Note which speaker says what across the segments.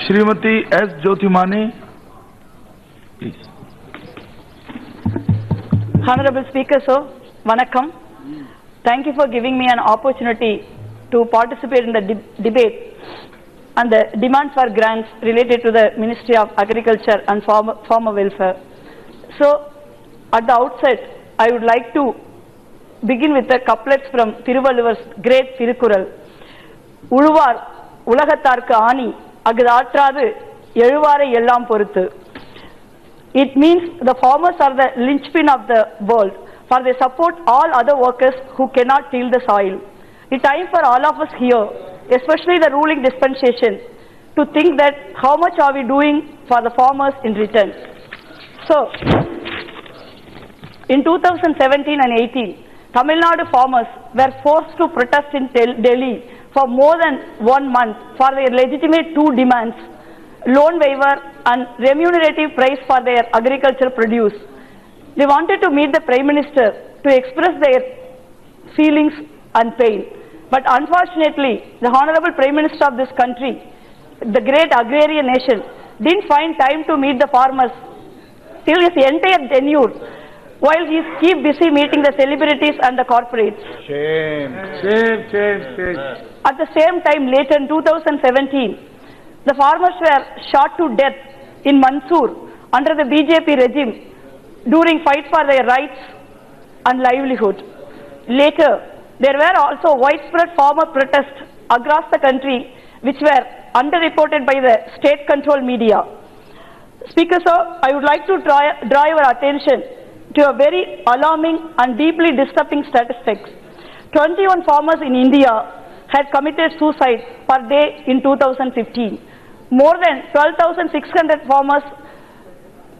Speaker 1: Srimati S. Jothimani, please.
Speaker 2: Honorable Speaker, sir, Vanakkam. Thank you for giving me an opportunity to participate in the debate and the demands for grants related to the Ministry of Agriculture and Farmer Welfare. So, at the outset, I would like to begin with the couplets from Thiruvalluvar's great Thirukural. Uluvar Ulagatharku Ani Agadatradu Eluvare Ellam Poruthu. It means the farmers are the linchpin of the world, for they support all other workers who cannot till the soil. It's time for all of us here, especially the ruling dispensation, to think that how much are we doing for the farmers in return. So, in 2017 and 18, Tamil Nadu farmers were forced to protest in Delhi for more than 1 month for their legitimate two demands: loan waiver and remunerative price for their agricultural produce. They wanted to meet the Prime Minister to express their feelings and pain. But unfortunately, the Honorable Prime Minister of this country, the great agrarian nation, didn't find time to meet the farmers till his entire tenure, while he keep busy meeting the celebrities and the corporates.
Speaker 1: Shame.
Speaker 2: At the same time, later in 2017, the farmers were shot to death in Mysore under the BJP regime during fight for their rights and livelihood. Later, there were also widespread farmer protests across the country which were underreported by the state-controlled media. Speaker, sir, I would like to draw your attention to a very alarming and deeply disturbing statistics. 21 farmers in India had committed suicide per day in 2015. More than 12,600 farmers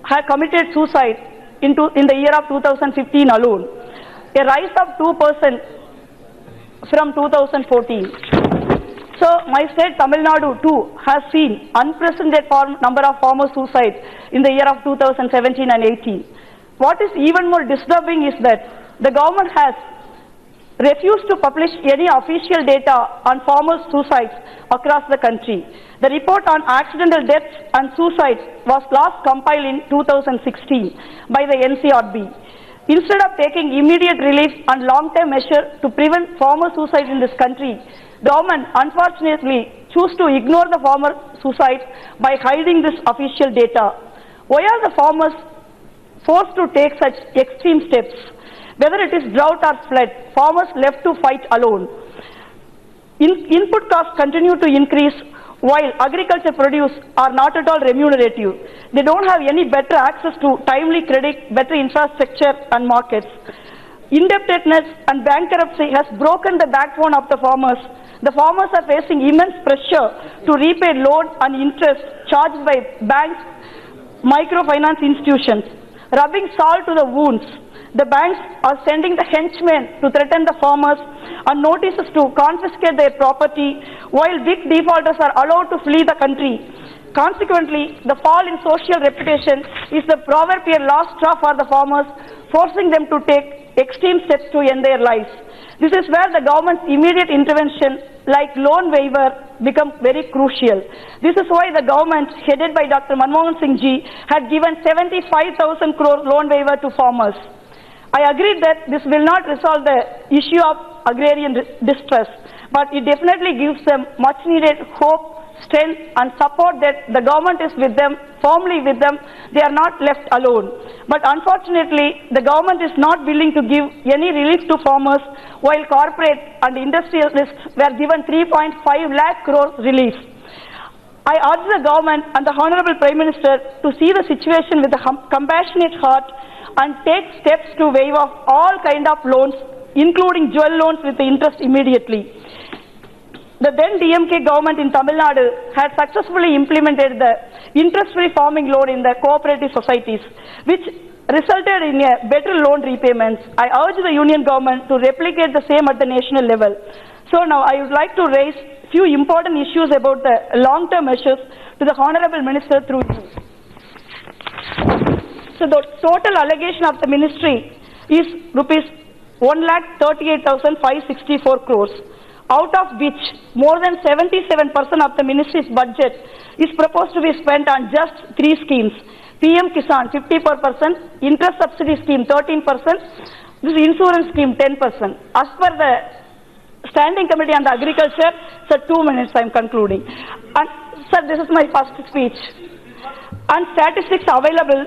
Speaker 2: had committed suicide in the year of 2015 alone, a rise of 2% from 2014. So, my state Tamil Nadu too has seen unprecedented number of farmer suicides in the year of 2017 and 18. What is even more disturbing is that the government has refused to publish any official data on farmers' suicides across the country. The report on accidental deaths and suicides was last compiled in 2016 by the NCRB. Instead of taking immediate relief and long-term measures to prevent farmer suicide in this country, government unfortunately choose to ignore the farmer suicides by hiding this official data. Why are the farmers forced to take such extreme steps? Whether it is drought or flood, farmers left to fight alone. Input costs continue to increase while agriculture produce are not at all remunerative. They don't have any better access to timely credit, better infrastructure and markets. Indebtedness and bankruptcy has broken the backbone of the farmers. The farmers are facing immense pressure to repay loan and interest charged by banks, microfinance institutions, rubbing salt to the wounds. The banks are sending the henchmen to threaten the farmers and notices to confiscate their property, while big defaulters are allowed to flee the country. Consequently, the fall in social reputation is the proverbial last straw for the farmers, forcing them to take extreme steps to end their lives. This is where the government's immediate intervention, like loan waiver, becomes very crucial. This is why the government, headed by Dr. Manmohan Singh ji, had given 75,000 crore loan waiver to farmers. I agree that this will not resolve the issue of agrarian distress, but it definitely gives them much needed hope, strength and support that the government is with them, firmly with them. They are not left alone. But unfortunately, the government is not willing to give any relief to farmers, while corporate and industrialists were given 3.5 lakh crore relief. I urge the government and the Honorable Prime Minister to see the situation with a compassionate heart and take steps to waive off all kind of loans, including jewel loans with the interest immediately. The then DMK government in Tamil Nadu had successfully implemented the interest-free farming loan in the cooperative societies, which resulted in a better loan repayments. I urge the union government to replicate the same at the national level. So now I would like to raise few important issues about the long-term measures to the Honorable Minister through you. So the total allocation of the ministry is rupees 1,38,564 crores. out of which more than 77% of the ministry's budget is proposed to be spent on just 3 schemes. PM Kisan 50%, interest subsidy scheme 13%, this insurance scheme 10%. As per the Standing Committee on the Agriculture, sir, 2 minutes I am concluding. And sir, this is my first speech. And statistics available,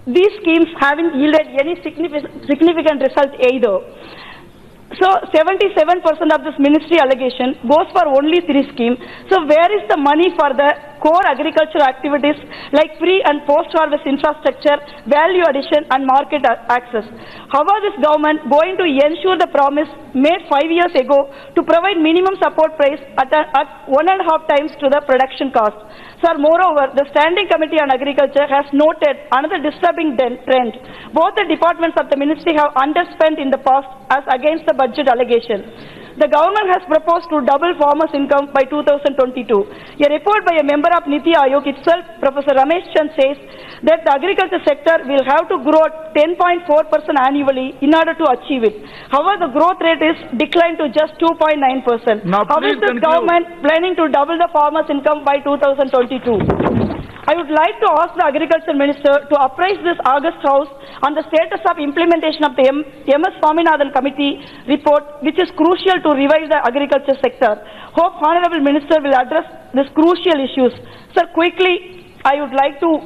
Speaker 2: these schemes haven't yielded any significant result either. So 77% of this ministry allocation goes for only 3 schemes. So where is the money for the core agriculture activities like pre and post harvest infrastructure, value addition and market access? How are this government going to ensure the promise made 5 years ago to provide minimum support price at 1.5 times to the production cost? Sir, moreover, the Standing Committee on Agriculture has noted another disturbing trend. Both the departments of the ministry have underspent in the past as against the budget allocation. The government has proposed to double farmers' income by 2022. A report by a member of Niti Aayog itself, Professor Ramesh Chand, says that the agriculture sector will have to grow at 10.4% annually in order to achieve it. However, the growth rate is declined to just 2.9%. How is this government planning to double the farmers' income by 2022? I would like to ask the Agriculture Minister to apprise this August House on the status of implementation of the MS Swaminathan Committee report, which is crucial to revive the agriculture sector. Hope Honorable Minister will address these crucial issues. Sir, quickly, I would like to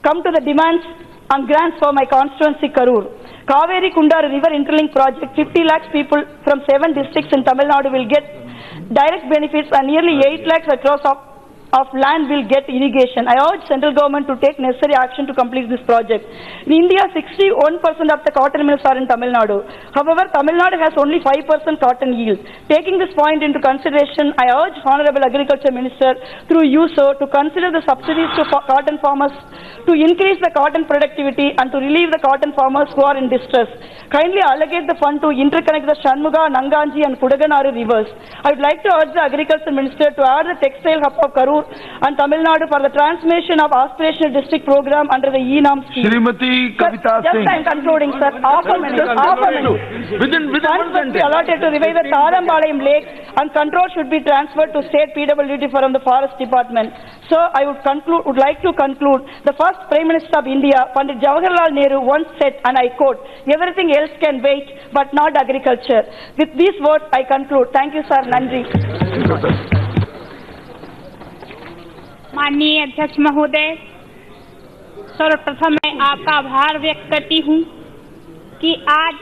Speaker 2: come to the demands on grants for my constituency Karur. Kaveri Kundar River Interlink Project, 50 lakhs people from 7 districts in Tamil Nadu will get direct benefits and nearly 8 lakhs across of land will get irrigation. I urge central government to take necessary action to complete this project. In India, 61% of the cotton mills are in Tamil Nadu. However, Tamil Nadu has only 5% cotton yield. Taking this point into consideration, I urge Honorable Agriculture Minister through you, sir, to consider the subsidies to cotton farmers to increase the cotton productivity and to relieve the cotton farmers who are in distress. Kindly allocate the fund to interconnect the Shanmuga, Nanganji and Kudaganaru rivers. I would like to urge the Agriculture Minister to add the textile hub of Karur and Tamil Nadu for the transmission of aspirational district program under the ENAM scheme.
Speaker 1: Srimati Kavita Singh.
Speaker 2: Just I am concluding, sir. Half a minute.
Speaker 1: Within
Speaker 2: Funds must be allotted to revive the Tarambalayam Lake and control should be transferred to State PWD from the Forest Department. Sir, I would like to conclude. The first Prime Minister of India, Pandit Jawaharlal Nehru, once said, and I quote, "Everything else can wait, but not agriculture." With these words, I conclude. Thank you, sir. Nandri.
Speaker 3: माननीय अध्यक्ष महोदय, सर्वप्रथम मैं आपका आभार व्यक्त करती हूं कि आज